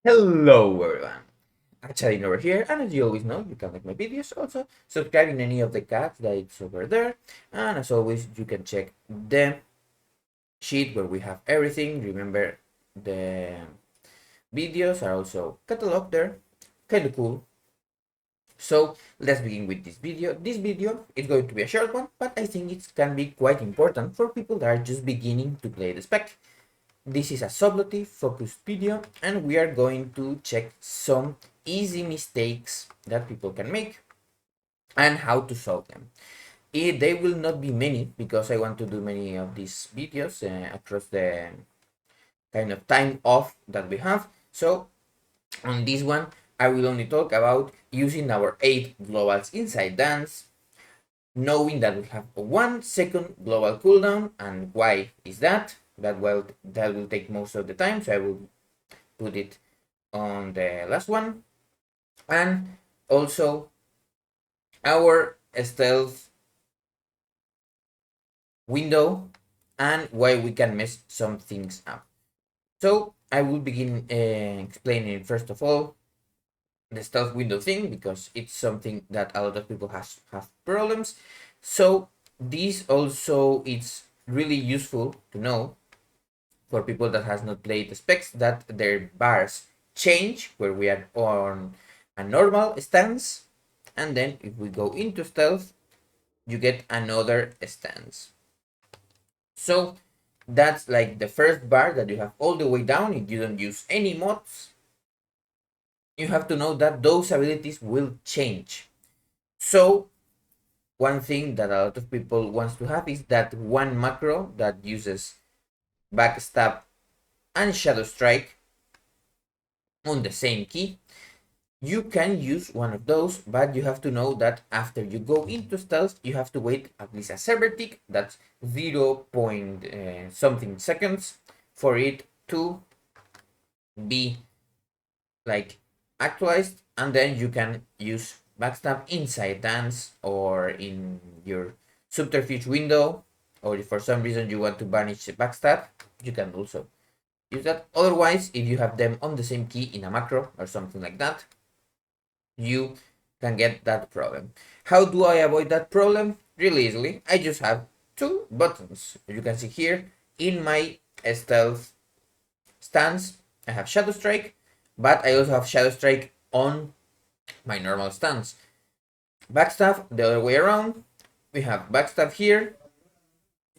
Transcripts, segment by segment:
Hello everyone, Hachadino over here, and as you always know, you can like my videos, also subscribe in any of the cards that it's over there, and as always, you can check the sheet where we have everything. Remember, the videos are also cataloged there, kind of cool. So let's begin with this video. This video is going to be a short one, but I think it can be quite important for people that are just beginning to play the spec. This is a subtly focused video and we are going to check some easy mistakes that people can make and how to solve them. They will not be many because I want to do many of these videos across the kind of time off that we have. So on this one, I will only talk about using our 8 globals inside dance, knowing that we have a 1 second global cooldown. And why is that? That will take most of the time, so I will put it on the last one. And also our stealth window and why we can mess some things up. So I will begin explaining first of all the stealth window thing, because it's something that a lot of people have problems. So this also it's really useful to know for people that has not played the specs, that their bars change where we are on a normal stance, and then if we go into stealth you get another stance. So that's like the first bar that you have all the way down. If you don't use any mods, you have to know that those abilities will change. So one thing that a lot of people wants to have is that one macro that uses backstab and shadow strike on the same key. You can use one of those, but you have to know that after you go into stealth, you have to wait at least a server tick, that's 0. Something seconds, for it to be like actualized, and then you can use backstab inside dance or in your subterfuge window, or if for some reason you want to banish the backstab, you can also use that. Otherwise, if you have them on the same key in a macro or something like that, you can get that problem. How do I avoid that problem? Really easily. I just have 2 buttons. You can see here in my stealth stance, I have Shadow Strike, but I also have Shadow Strike on my normal stance. Backstab the other way around. We have backstab here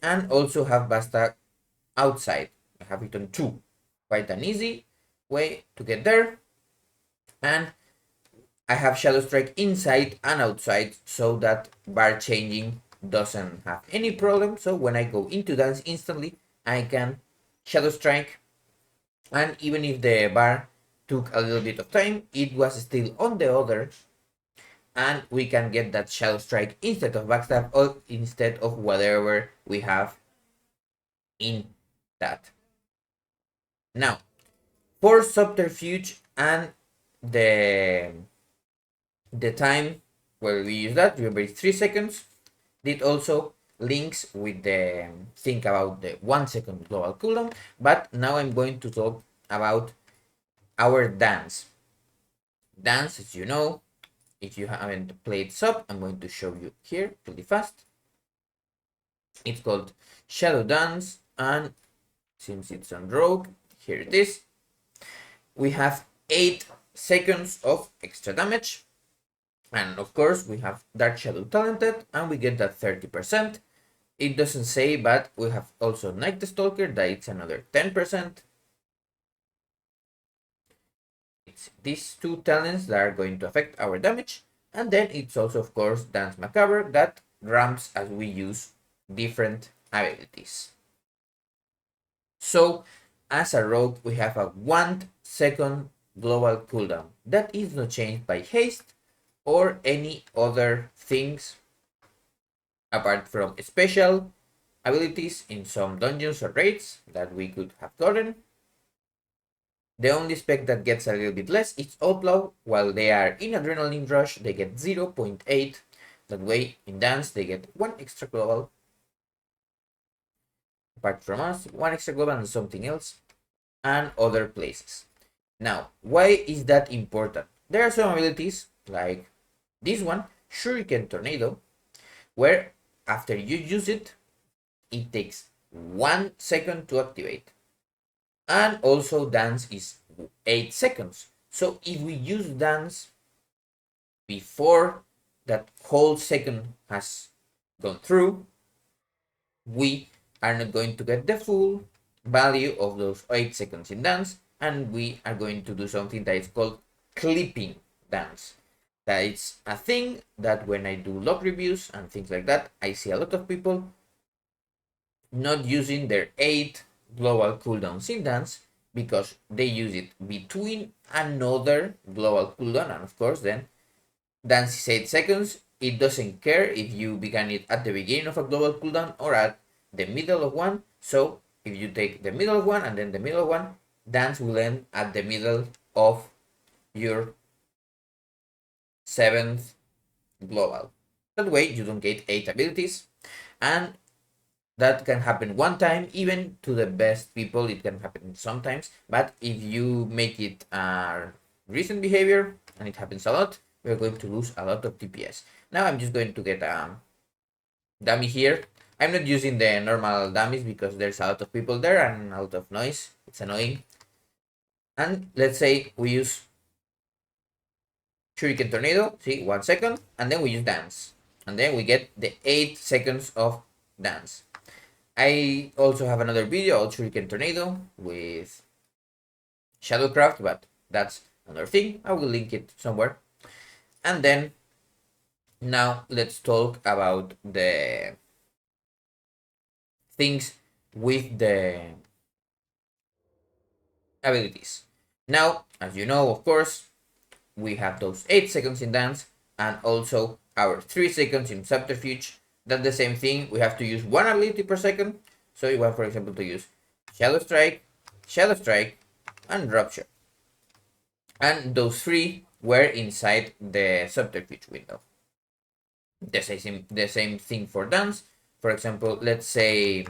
and also have backstab outside. I have it on 2. Quite an easy way to get there. And I have Shadow Strike inside and outside, so that bar changing doesn't have any problem. So when I go into dance instantly, I can Shadow Strike, and even if the bar took a little bit of time, it was still on the other, and we can get that Shadow Strike instead of backstab or instead of whatever we have in that. Now, for subterfuge and the time where we use that, remember it's 3 seconds. It also links with the think about the 1 second global cooldown, but now I'm going to talk about our dance. Dance, as you know, if you haven't played sub, I'm going to show you here really fast. It's called Shadow Dance, and since it's on Rogue, here it is. We have 8 seconds of extra damage. And of course, we have Dark Shadow Talented, and we get that 30%. It doesn't say, but we have also Night Stalker, that it's another 10%. It's these 2 talents that are going to affect our damage. And then it's also, of course, Dance Macabre, that ramps as we use different abilities. So, as a rogue, we have a 1 second global cooldown. That is not changed by haste or any other things apart from special abilities in some dungeons or raids that we could have gotten. The only spec that gets a little bit less is Outlaw. While they are in Adrenaline Rush, they get 0.8. That way, in Dance, they get 1 extra global. Apart from us, 1 extra global and something else, and other places. Now, why is that important? There are some abilities like this one, Shuriken Tornado, where after you use it, it takes 1 second to activate. And also dance is 8 seconds. So if we use dance before that whole second has gone through, we are not going to get the full value of those 8 seconds in dance, and we are going to do something that is called clipping dance. That it's a thing that when I do log reviews and things like that, I see a lot of people not using their 8 global cooldowns in dance because they use it between another global cooldown, and of course then dance is 8 seconds. It doesn't care if you began it at the beginning of a global cooldown or at the middle of one. So if you take the middle of one and then the middle of one, dance will end at the middle of your 7th global. That way you don't get 8 abilities, and that can happen one time. Even to the best people it can happen sometimes, but if you make it a recent behavior and it happens a lot, we're going to lose a lot of DPS. Now I'm just going to get a dummy here. I'm not using the normal dummies because there's a lot of people there and a lot of noise. It's annoying. And let's say we use Shuriken Tornado, see, 1 second, and then we use dance. And then we get the 8 seconds of dance. I also have another video on Shuriken Tornado with Shadowcraft, but that's another thing. I will link it somewhere. And then now let's talk about the things with the abilities. Now, as you know, of course, we have those 8 seconds in dance and also our 3 seconds in subterfuge. That's the same thing. We have to use one ability per second. So you want, for example, to use Shadow Strike, and Rupture. And those 3 were inside the subterfuge window. The same thing for dance. For example, let's say,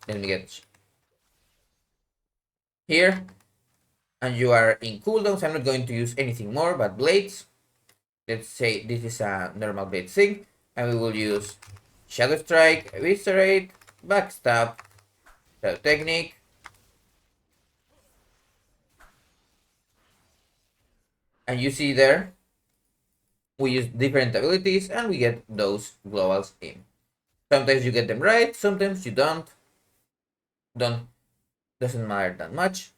let me get here, and you are in cooldowns. I'm not going to use anything more but blades. Let's say this is a normal blade thing, and we will use Shadow Strike, Eviscerate, Backstab, Shadow Technique, and you see there we use different abilities and we get those globals in. Sometimes you get them right, sometimes you don't. Doesn't matter that much.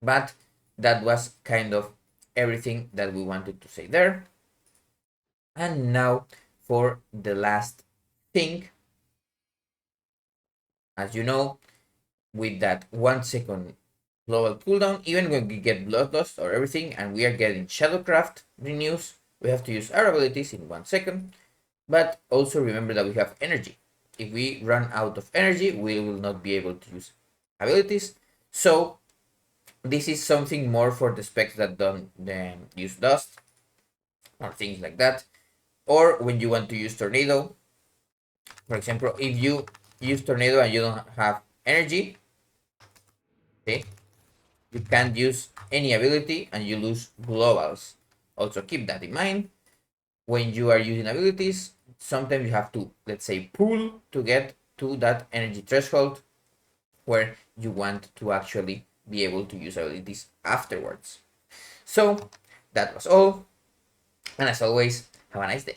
But that was kind of everything that we wanted to say there. And now for the last thing. As you know, with that 1 second global cooldown, even when we get Bloodlust or everything and we are getting Shadowcraft renews, we have to use our abilities in 1 second. But also remember that we have energy. If we run out of energy, we will not be able to use abilities. So this is something more for the specs that don't use dust or things like that. Or when you want to use Tornado, for example, if you use Tornado and you don't have energy, okay, you can't use any ability and you lose globals. Also keep that in mind. When you are using abilities, sometimes you have to, let's say, pull to get to that energy threshold where you want to actually be able to use abilities afterwards. So that was all, and as always, have a nice day.